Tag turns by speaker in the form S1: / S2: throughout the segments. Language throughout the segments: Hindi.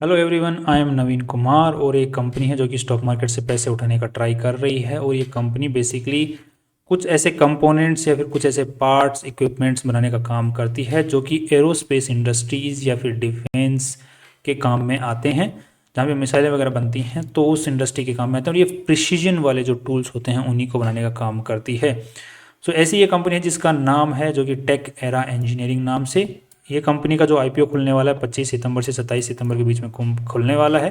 S1: हेलो एवरीवन, आई एम नवीन कुमार और एक कंपनी है जो कि स्टॉक मार्केट से पैसे उठाने का ट्राई कर रही है। और ये कंपनी बेसिकली कुछ ऐसे कंपोनेंट्स या फिर कुछ ऐसे पार्ट्स इक्विपमेंट्स बनाने का काम करती है जो कि एरोस्पेस इंडस्ट्रीज़ या फिर डिफेंस के काम में आते हैं, जहाँ पे मिसाइलें वगैरह बनती हैं तो उस इंडस्ट्री के काम में आते हैं। और ये प्रिसीजन वाले जो टूल्स होते हैं उन्हीं को बनाने का काम करती है। सो ऐसी ये कंपनी है जिसका नाम है जो कि टेक एरा इंजीनियरिंग नाम से। ये कंपनी का जो आईपीओ खुलने वाला है 25 सितंबर से 27 सितंबर के बीच में खुलने वाला है।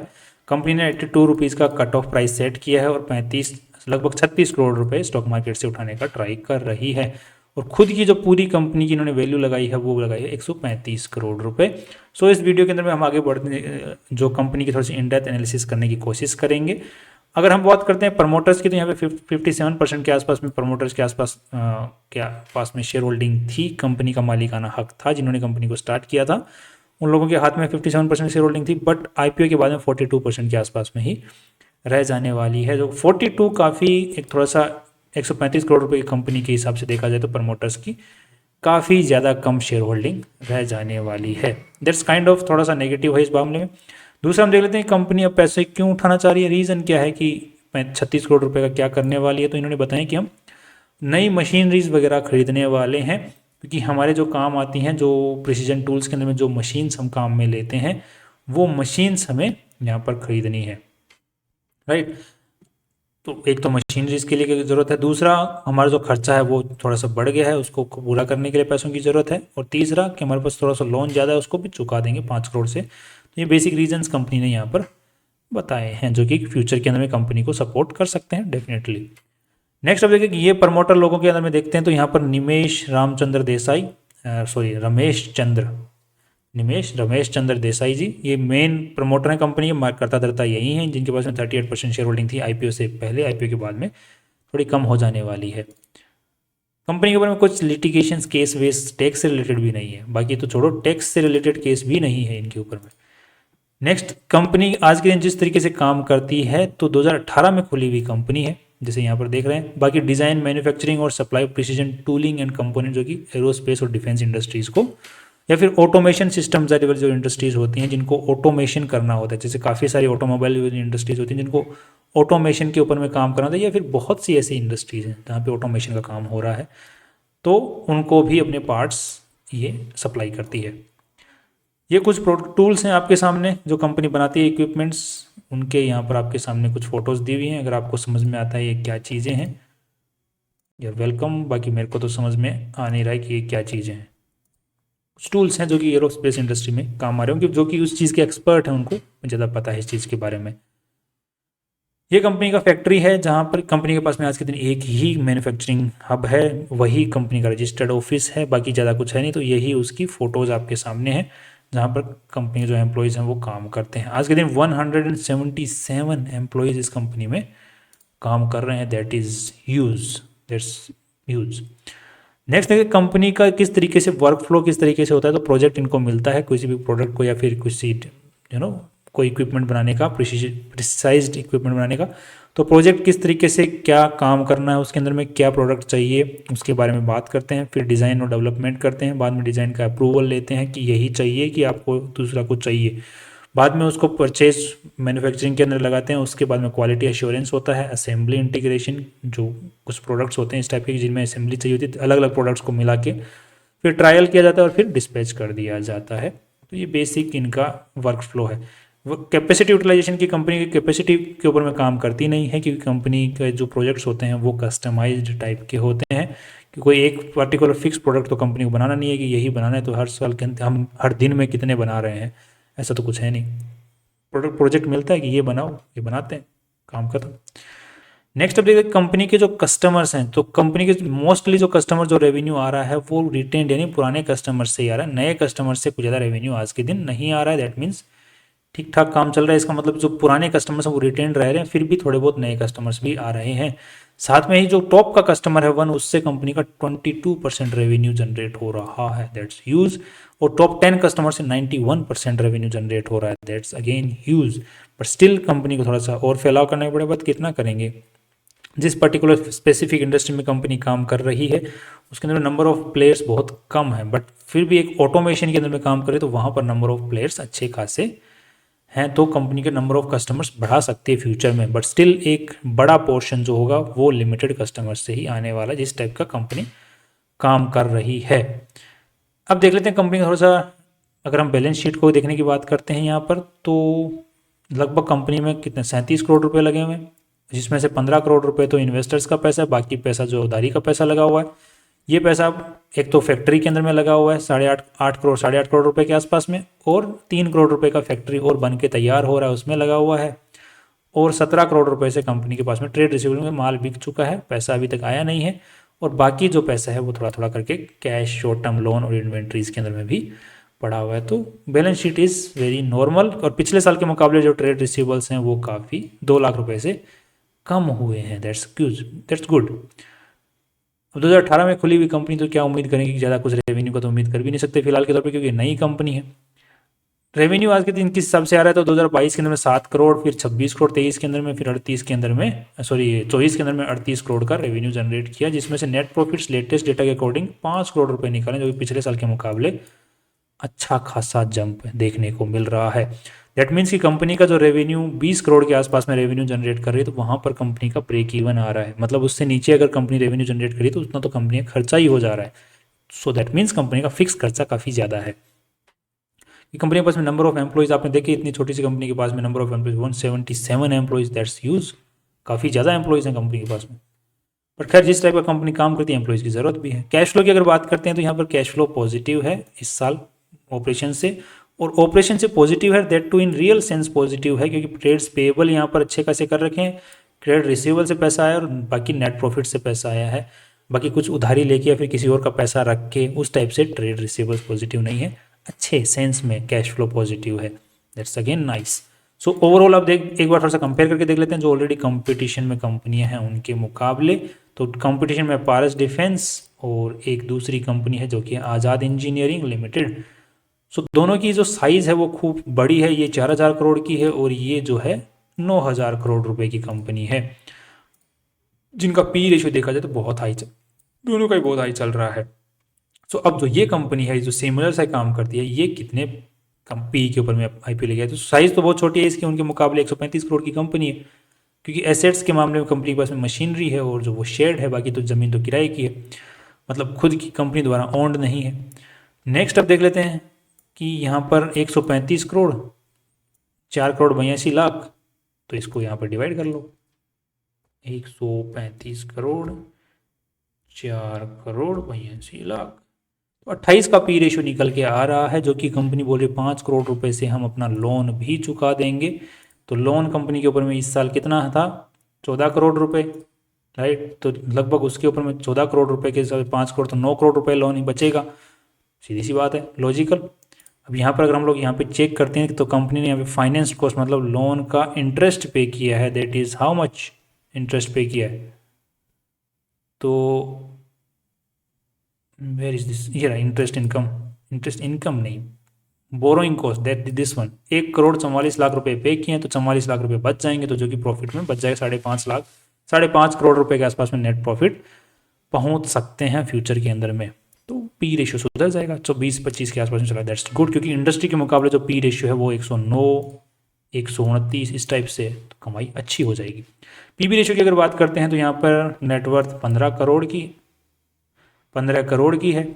S1: कंपनी ने 82 रुपीज़ का कट ऑफ प्राइस सेट किया है और 35 लगभग 36 करोड़ रुपए स्टॉक मार्केट से उठाने का ट्राई कर रही है। और खुद की जो पूरी कंपनी की इन्होंने वैल्यू लगाई है वो लगाई है 135 करोड़ रुपए। सो इस वीडियो के अंदर में हम आगे बढ़ने जो कंपनी की थोड़ी सी इन डेप्थ एनालिसिस करने की कोशिश करेंगे। अगर हम बात करते हैं प्रमोटर्स की तो यहाँ पे 57% के आसपास में प्रमोटर्स के आसपास क्या पास में शेयर होल्डिंग थी। कंपनी का मालिकाना हक था जिन्होंने कंपनी को स्टार्ट किया था, उन लोगों के हाथ में 57% शेयर होल्डिंग थी। बट आईपीओ के बाद में 42% के आसपास में ही रह जाने वाली है। जो 42 काफ़ी एक थोड़ा सा 135 करोड़ रुपए की कंपनी के हिसाब से देखा जाए तो प्रमोटर्स की काफ़ी ज़्यादा कम शेयर होल्डिंग रह जाने वाली है। दैट्स काइंड ऑफ थोड़ा सा नेगेटिव है इस मामले में। दूसरा हम देख लेते हैं कंपनी अब पैसे क्यों उठाना चाह रही है, रीज़न क्या है कि 36 करोड़ रुपए का क्या करने वाली है। तो इन्होंने बताया कि हम नई मशीनरीज वगैरह खरीदने वाले हैं, क्योंकि हमारे जो काम आती हैं, जो प्रिसीजन टूल्स के अंदर में जो मशीन्स हम काम में लेते हैं वो मशीन्स हमें यहाँ पर खरीदनी है, राइट। तो एक तो मशीनरीज के लिए ज़रूरत है, दूसरा हमारा जो खर्चा है वो थोड़ा सा बढ़ गया है, उसको पूरा करने के लिए पैसों की ज़रूरत है, और तीसरा कि हमारे पास थोड़ा सा लोन ज़्यादा है उसको भी चुका देंगे 5 करोड़ से। तो ये बेसिक रीजंस कंपनी ने यहाँ पर बताए हैं जो कि फ्यूचर के अंदर में कंपनी को सपोर्ट कर सकते हैं डेफिनेटली। नेक्स्ट अब देखिए कि ये प्रमोटर लोगों के अंदर में देखते हैं तो यहाँ पर रमेश चंद्र देसाई जी ये मेन प्रमोटर हैं कंपनी के। करता धरता यही हैं जिनके पास में 38% शेयर होल्डिंग थी आईपीओ से पहले। आईपीओ के बाद में थोड़ी कम हो जाने वाली है। कंपनी के ऊपर में कुछ लिटिगेशन केस वेस टैक्स से रिलेटेड भी नहीं है, बाकी तो छोड़ो, टैक्स से रिलेटेड केस भी नहीं है इनके ऊपर में। नेक्स्ट, कंपनी आज के दिन जिस तरीके से काम करती है तो 2018 में खुली हुई कंपनी है जैसे यहाँ पर देख रहे हैं। बाकी डिज़ाइन, मैन्युफैक्चरिंग और supply precision tooling and component जो कि एरोस्पेस और डिफेंस इंडस्ट्रीज़ को, या फिर ऑटोमेशन सिस्टम्स वाली जो इंडस्ट्रीज़ होती हैं जिनको ऑटोमेशन करना होता है, जैसे काफ़ी सारी ऑटोमोबाइल इंडस्ट्रीज़ होती हैं जिनको ऑटोमेशन के ऊपर में काम करना होता है, या फिर बहुत सी ऐसी इंडस्ट्रीज़ हैं जहाँ पे ऑटोमेशन का काम हो रहा है, तो उनको भी अपने पार्ट्स ये सप्लाई करती है। ये कुछ टूल्स हैं आपके सामने जो कंपनी बनाती है, इक्विपमेंट्स, उनके यहाँ पर आपके सामने कुछ फ़ोटोज़ दी हुई हैं। अगर आपको समझ में आता है ये क्या चीज़ें हैं, या वेलकम। बाकी मेरे को तो समझ में आ नहीं रहा है कि ये क्या चीज़ें हैं। कुछ टूल्स हैं जो कि एरोस्पेस इंडस्ट्री में काम आ रहे होंगे, जो कि उस चीज़ के एक्सपर्ट हैं, उनको ज़्यादा पता है इस चीज़ के बारे में। ये कंपनी का फैक्ट्री है जहाँ पर कंपनी के पास में आज के दिन एक ही मैन्युफैक्चरिंग हब है, वही कंपनी का रजिस्टर्ड ऑफिस है, बाकी ज़्यादा कुछ है नहीं। तो यही उसकी फ़ोटोज़ आपके सामने है जहाँ पर कंपनी जो एम्प्लॉयज़ हैं वो काम करते हैं। आज के दिन 177 एम्प्लॉयज़ इस कंपनी में काम कर रहे हैं। That's huge. नेक्स्ट देखिए कंपनी का किस तरीके से वर्क फ्लो किस तरीके से होता है। तो प्रोजेक्ट इनको मिलता है किसी भी प्रोडक्ट को, या फिर किसी कोई इक्विपमेंट बनाने का, प्रिसाइज्ड इक्विपमेंट बनाने का। तो प्रोजेक्ट किस तरीके से क्या काम करना है, उसके अंदर में क्या प्रोडक्ट चाहिए उसके बारे में बात करते हैं। फिर डिज़ाइन और डेवलपमेंट करते हैं, बाद में डिज़ाइन का अप्रूवल लेते हैं कि यही चाहिए कि आपको दूसरा कुछ चाहिए। बाद में उसको परचेज मैन्युफैक्चरिंग के अंदर लगाते हैं। उसके बाद में क्वालिटी एश्योरेंस होता है, असेंबली इंटीग्रेशन, जो कुछ प्रोडक्ट्स होते हैं इस टाइप के जिनमें असेंबली चाहिए होती है, अलग अलग प्रोडक्ट्स को मिला के फिर ट्रायल किया जाता है और फिर डिस्पैच कर दिया जाता है। तो ये बेसिक इनका वर्क फ्लो है। वो कैपेसिटी यूटिलाइजेशन की कंपनी की कैपेसिटी के ऊपर में काम करती नहीं है, क्योंकि कंपनी के जो प्रोजेक्ट्स होते हैं वो कस्टमाइज्ड टाइप के होते हैं, कि कोई एक पर्टिकुलर फिक्स प्रोडक्ट तो कंपनी को बनाना नहीं है कि यही बनाना है तो हर साल के अंत हम हर दिन में कितने बना रहे हैं, ऐसा तो कुछ है नहीं। प्रोजेक्ट मिलता है कि ये बनाओ, ये बनाते हैं, काम खत्म। नेक्स्ट अब देखिए कंपनी के जो कस्टमर्स हैं, तो कंपनी के मोस्टली जो कस्टमर जो रेवेन्यू आ रहा है वो रिटेंड यानी पुराने कस्टमर से ही आ रहा है। नए कस्टमर से कुछ ज़्यादा रेवेन्यू आज के दिन नहीं आ रहा है। दैट मीन्स ठीक ठाक काम चल रहा है। इसका मतलब जो पुराने कस्टमर्स हैं वो रिटेन रह रहे हैं, फिर भी थोड़े बहुत नए कस्टमर्स भी आ रहे हैं। साथ में ही जो टॉप का कस्टमर है 1, उससे कंपनी का 22% रेवेन्यू जनरेट हो रहा है। That's huge. और टॉप 10 कस्टमर से 91% रेवेन्यू जनरेट हो रहा है। That's again huge. But still company को थोड़ा सा और फैलाव करना पड़ेगा। बट कितना करेंगे, जिस पर्टिकुलर स्पेसिफिक इंडस्ट्री में कंपनी काम कर रही है उसके अंदर नंबर ऑफ प्लेयर्स बहुत कम है, बट फिर भी एक ऑटोमेशन के अंदर में काम करे तो वहाँ पर नंबर ऑफ प्लेयर्स अच्छे खासे हैं तो कंपनी के नंबर ऑफ कस्टमर्स बढ़ा सकती है फ्यूचर में, बट स्टिल एक बड़ा पोर्शन जो होगा वो लिमिटेड कस्टमर्स से ही आने वाला, जिस टाइप का कंपनी काम कर रही है। अब देख लेते हैं कंपनी का थोड़ा सा, अगर हम बैलेंस शीट को देखने की बात करते हैं यहाँ पर, तो लगभग कंपनी में कितने 37 करोड़ रुपए लगे हुए हैं, जिसमें से 15 करोड़ रुपए तो इन्वेस्टर्स का पैसा है, बाकी पैसा जो उधारी का पैसा लगा हुआ है। ये पैसा एक तो फैक्ट्री के अंदर में लगा हुआ है 8.5 करोड़ रुपए के आसपास में, और 3 करोड़ रुपए का फैक्ट्री और बन के तैयार हो रहा है उसमें लगा हुआ है, और 17 करोड़ रुपए से कंपनी के पास में ट्रेड रिसीवेबल में माल बिक चुका है, पैसा अभी तक आया नहीं है, और बाकी जो पैसा है वो थोड़ा थोड़ा करके कैश, शॉर्ट टर्म लोन और इन्वेंट्रीज के अंदर में भी पड़ा हुआ है। तो balance sheet is very normal, और पिछले साल के मुकाबले जो ट्रेड रिसीवेबल्स हैं वो काफ़ी 2 लाख रुपए से कम हुए हैं। That's good. अब 2018 में खुली हुई कंपनी, तो क्या उम्मीद करेंगे कि ज़्यादा कुछ रेवेन्यू का तो उम्मीद कर भी नहीं सकते फिलहाल के तौर पे, क्योंकि नई कंपनी है। रेवेन्यू आज के दिन किस हिसाब से आ रहा है, तो 2022 के अंदर में 7 करोड़, फिर 26 करोड़ 23 के अंदर में, फिर 38 के अंदर में, 24 के अंदर में 38 करोड़ का रेवेन्यू जनरेट किया, जिसमें से नेट प्रॉफिट्स लेटेस्ट डेटा के अकॉर्डिंग 5 करोड़ रुपए निकाले, जो कि पिछले साल के मुकाबले अच्छा खासा जंप देखने को मिल रहा है। दैट मीन्स कि कंपनी का जो रेवेन्यू 20 करोड़ के आसपास में रेवेन्यू जनरेट कर रही है, तो वहाँ पर कंपनी का ब्रेक इवन आ रहा है, मतलब उससे नीचे अगर कंपनी रेवेन्यू जनरेट करी तो उतना तो कंपनी का खर्चा ही हो जा रहा है। सो दैट मीन्स कंपनी का फिक्स खर्चा काफ़ी ज़्यादा है। कि कंपनी के पास में नंबर ऑफ एम्प्लॉइज आपने देखी, इतनी छोटी सी कंपनी के पास में number of employees 177 employees, that's huge, काफ़ी ज़्यादा एम्प्लॉइज हैं कंपनी के पास में। पर खैर जिस टाइप का कंपनी काम करती है एम्प्लॉइज़ की ज़रूरत भी है। कैश फ्लो की अगर बात करते हैं तो यहाँ पर कैश फ्लो पॉजिटिव है इस साल ऑपरेशन से, और ऑपरेशन से पॉजिटिव है, that too in real sense positive है, क्योंकि ट्रेड्स पेएबल यहाँ पर अच्छे खासे कर रखे हैं, ट्रेड रिसीवेबल से पैसा आया और बाकी नेट प्रॉफिट से पैसा आया है, बाकी कुछ उधारी लेके या फिर किसी और का पैसा रख के उस टाइप से ट्रेड रिसीवेबल्स पॉजिटिव नहीं है, अच्छे सेंस में कैश फ्लो पॉजिटिव है। That's again nice. So overall आप एक बार थोड़ा सा कंपेयर करके देख लेते हैं जो ऑलरेडी कंपटीशन में कंपनियां हैं उनके मुकाबले। तो कंपटीशन में पारस डिफेंस और एक दूसरी कंपनी है जो कि आज़ाद इंजीनियरिंग लिमिटेड। सो दोनों की जो साइज़ है वो खूब बड़ी है, ये 4000 करोड़ की है और ये जो है 9000 करोड़ रुपए की कंपनी है, जिनका पी रेशियो देखा जाए तो बहुत हाई, दोनों का ही बहुत हाई चल रहा है। सो अब जो ये कंपनी है जो सिमिलर सा काम करती है, ये कितने कम पी के ऊपर में आईपीओ ले गया, तो साइज़ तो बहुत छोटी है इसकी, उनके मुकाबले 135 करोड़ की कंपनी है, क्योंकि एसेट्स के मामले में कंपनी के पास में मशीनरी है और जो वो शेयर्ड है, बाकी तो ज़मीन तो किराए की है, मतलब खुद की कंपनी द्वारा ओन्ड नहीं है। नेक्स्ट अब देख लेते हैं कि यहाँ पर 135 करोड़ 4 करोड़ 82 लाख, तो इसको यहाँ पर डिवाइड कर लो, 135 करोड़ 4 करोड़ 82 लाख, तो 28 का पी रेशियो निकल के आ रहा है, जो कि कंपनी बोल रही 5 करोड़ रुपए से हम अपना लोन भी चुका देंगे। तो लोन कंपनी के ऊपर में इस साल कितना था, 14 करोड़ रुपए, राइट, तो लगभग उसके ऊपर में 14 करोड़ रुपए के हिसाब से 5 करोड़ तो 9 करोड़ रुपए लोन ही बचेगा, सीधी सी बात है, लॉजिकल। अब यहाँ पर अगर हम लोग यहाँ पे चेक करते हैं तो कंपनी ने यहाँ पे फाइनेंस कॉस्ट मतलब लोन का इंटरेस्ट पे किया है, that is how much interest पे किया है, तो वेयर इज दिस, ये रहा इंटरेस्ट इनकम नहीं, borrowing cost, that this one, 1 crore 44 lakh रुपए पे किए हैं, तो 44 लाख रुपए बच जाएंगे, तो जो कि प्रॉफिट में बच जाएगा 5.5 करोड़ रुपए के आसपास में नेट प्रॉफिट पहुंच सकते हैं फ्यूचर के अंदर में, तो पी रेशियो सुधर जाएगा, तो 20-25 के आसपास में चला, दैट्स गुड, क्योंकि इंडस्ट्री के मुकाबले जो पी रेशियो है वो 109 129 इस टाइप से, तो कमाई अच्छी हो जाएगी। पीबी रेशियो की अगर बात करते हैं तो यहाँ पर नेटवर्थ 15 करोड़ की है,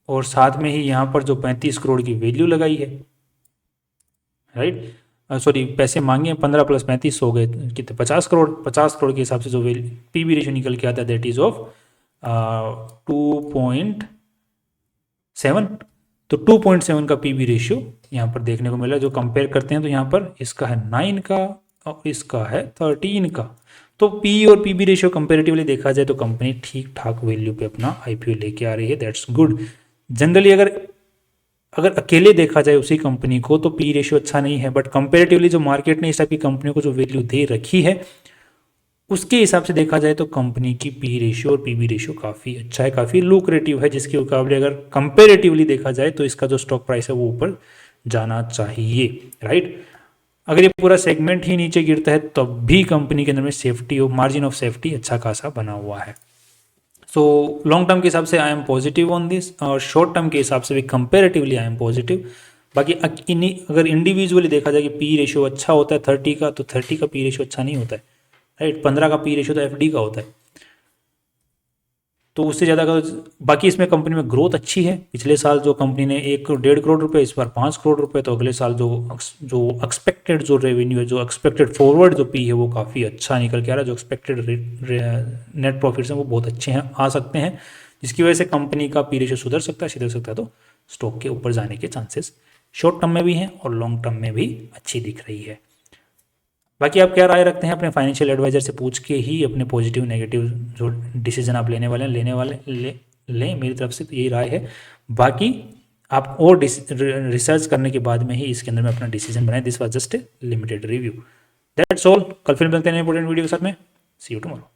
S1: और साथ में ही यहाँ पर जो 35 करोड़ की वैल्यू लगाई है, राइट, सॉरी पैसे मांगे 15 + 35 हो गए कितने, 50 करोड़ के हिसाब से जो पीबी रेशियो निकल के आता है दैट इज ऑफ 2.7, तो 2.7 का पीबी रेशियो यहाँ पर देखने को मिला। जो कंपेयर करते हैं तो यहाँ पर इसका है 9 का और इसका है 13 का, तो पी और पीबी रेशियो कंपेरेटिवली देखा जाए तो कंपनी ठीक ठाक वैल्यू पे अपना आईपीओ लेके आ रही है, दैट्स गुड। जनरली अगर अकेले देखा जाए उसी कंपनी को तो पी रेशियो अच्छा नहीं है, बट कंपेरेटिवली जो मार्केट ने इस टाइप की कंपनियों को जो वैल्यू दे रखी है उसके हिसाब से देखा जाए तो कंपनी की पी रेशियो और पीबी रेशियो काफ़ी अच्छा है, काफ़ी लुक्रेटिव है, जिसके मुकाबले अगर कंपेरेटिवली देखा जाए तो इसका जो स्टॉक प्राइस है वो ऊपर जाना चाहिए, राइट। अगर ये पूरा सेगमेंट ही नीचे गिरता है तब भी कंपनी के अंदर में सेफ्टी और मार्जिन ऑफ सेफ्टी अच्छा खासा बना हुआ है। सो लॉन्ग टर्म के हिसाब से I am positive on this, और शॉर्ट टर्म के हिसाब से भी कंपेरेटिवली आई एम पॉजिटिव, बाकी अगर इंडिविजुअली देखा जाए कि पी रेशियो अच्छा होता है 30 का, तो 30 का पी रेशियो अच्छा नहीं होता है, राइट। 15 का पी रेशियो तो एफडी का होता है, तो उससे ज़्यादा का। बाकी इसमें कंपनी में ग्रोथ अच्छी है। पिछले साल जो कंपनी ने 1.5 करोड़ रुपए, इस बार 5 करोड़ रुपए, तो अगले साल जो एक्सपेक्टेड जो रेवेन्यू है, जो एक्सपेक्टेड फॉरवर्ड जो पी है वो काफ़ी अच्छा निकल के आ रहा है। जो एक्सपेक्टेड नेट प्रॉफिट्स हैं वो बहुत अच्छे हैं, आ सकते हैं, जिसकी वजह से कंपनी का पी रेशियो सुधर सकता है, तो स्टॉक के ऊपर जाने के चांसेस शॉर्ट टर्म में भी हैं और लॉन्ग टर्म में भी अच्छी दिख रही है। बाकी आप क्या राय रखते हैं, अपने फाइनेंशियल एडवाइजर से पूछ के ही अपने पॉजिटिव नेगेटिव जो डिसीजन आप लेने वाले हैं लें। मेरी तरफ से तो यही राय है। बाकी आप और रिसर्च करने के बाद में ही इसके अंदर में अपना डिसीजन बनाएं। This was just a limited review, that's all. कल फिर मिलते हैं इंपॉर्टेंट वीडियो के साथ में। सी यू टुमारो।